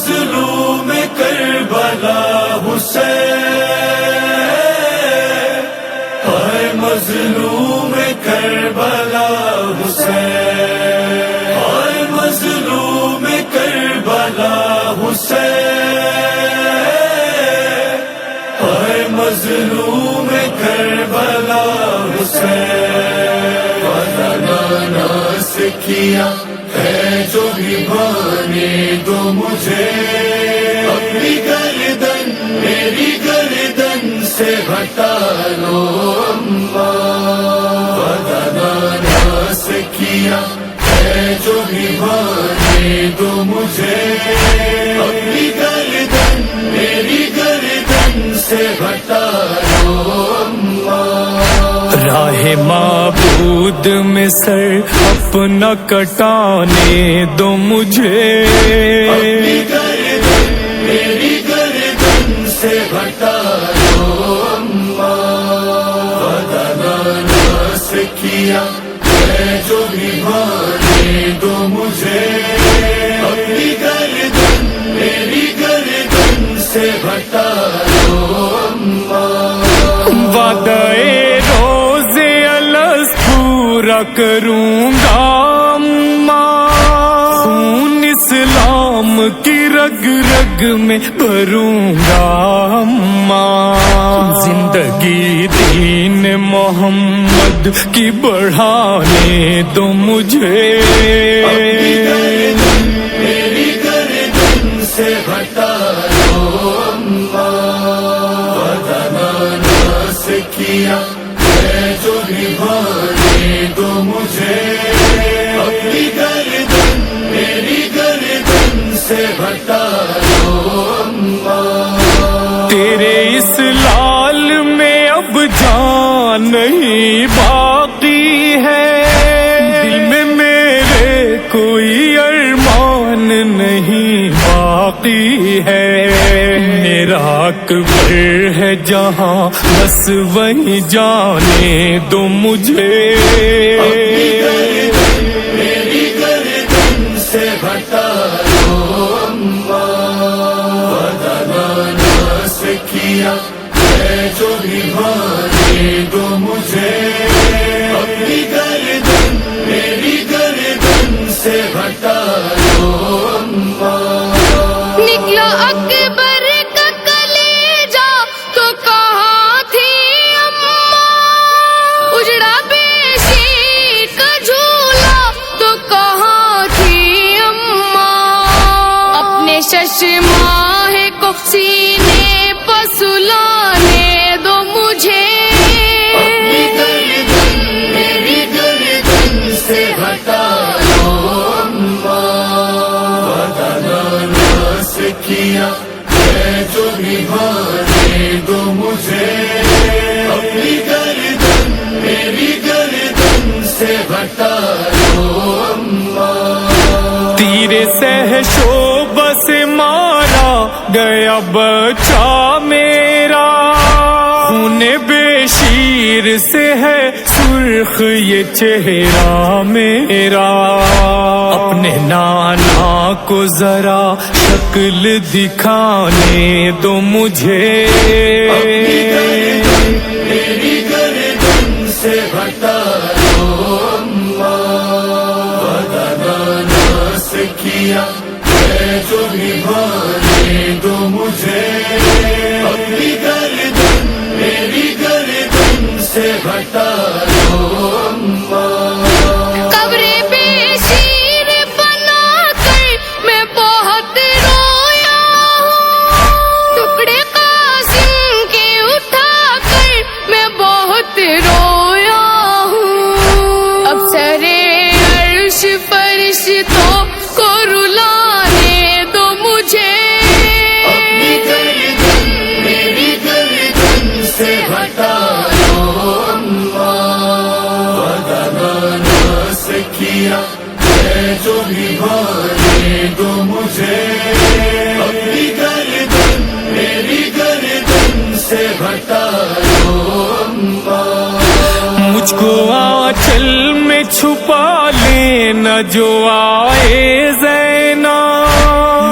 مظلوم کربلا حسین، ہائے مظلوم کربلا حسین، ہائے مظلوم کربلا حسین، ہائے مظلوم کربلا حسین، ناس کیا ہے جو بھی بھانے دو مجھے، اپنی گردن میری گردن سے ہٹا لو اماں، ناس کیا ہے جو بھی بھانے دو مجھے، اپنی گردن میری گردن سے ہٹا لو اماں، راہ معبود میں سر اپنا کٹانے دو مجھے، اپنی گردن میری گردن سے ہٹا لو اماں، ناس کیا ہے جو بھی بھانے دو مجھے، اپنی گردن میری گردن سے ہٹا لو اماں، وعدہ روزے الست پورا کروں گا اماں، خون اسلام کی رگ رگ میں بھروں گا اماں، زندگی دین محمد کی بڑھانے دو مجھے، اپنی گردن میری گردن سے ہٹا لو اماں، ناس کیا ہے جو بھی بھانے دو مجھے، اپنی گردن میری گردن سے ہٹا لو اماں، تیرے اس لال میں اب جان نہیں باقی ہے، دل میں میرے کوئی ارمان نہیں باقی ہے، میرا اکبر ہے جہاں بس وہیں جانے دو مجھے، اپنی گردن میری گردن سے ہٹا لو اماں، ناس کیا ہے جو بھی بھانے دو مجھے، اپنی گردن میری گردن سے ہٹا لو اماں، نکلا اکبر کا کلیجہ تو کہاں تھی اماں، اجڑا بیشی کا جھولا تو کہاں تھی اماں، اپنے ششماہ کو سینے پر سلانے دو مجھے، اپنی گردن میری گردن سے ہٹا لو اماں، ناس کیا ہے جو بھی بھانے دو مجھے، اپنی گردن میری گردن سے ہٹا لو اماں، تیرے سہشوبہ سے مارا گیا بچہ میرا، خون بے شیر سے ہے سرخ یہ چہرہ میرا، اپنے نانا کو ذرا شکل دکھانے دو مجھے، اپنی گردن میری گردن سے ہٹا لو اماں، ناس کیا ہے جو بھی بھانے دو مجھے، اپنی گردن میری گردن سے ہٹا لو اماں، قبر بے شیر بنا کر میں بہت رویا ہوں، ٹکڑے قاسم کے اٹھا کر میں بہت رویا ہوں، اب سرے عرش فرشتوں کو رلانے دو مجھے، اپنی گردن میری گردن سے ہٹا لو اماں، ناس کیا ہے جو بھی بھانے دو مجھے، اپنی گردن میری گردن سے ہٹا لو اماں، مجھ کو آنچل میں چھپا لینا جو آئے زینا،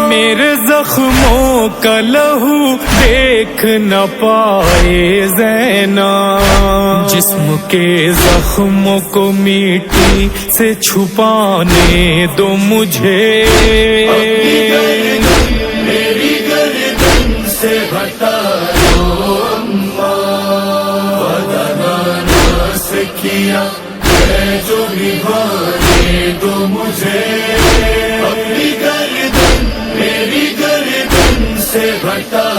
میرے زخموں کا لہو دیکھ نہ پائے زینب، جسم کے زخموں کو مٹی سے چھپانے دو مجھے، میری گردن سے ہٹا دو اماں، وعدہ نانا سے کیا ہے جو نبھانے دو مجھے، اپنی گردن میری گردن سے ہٹا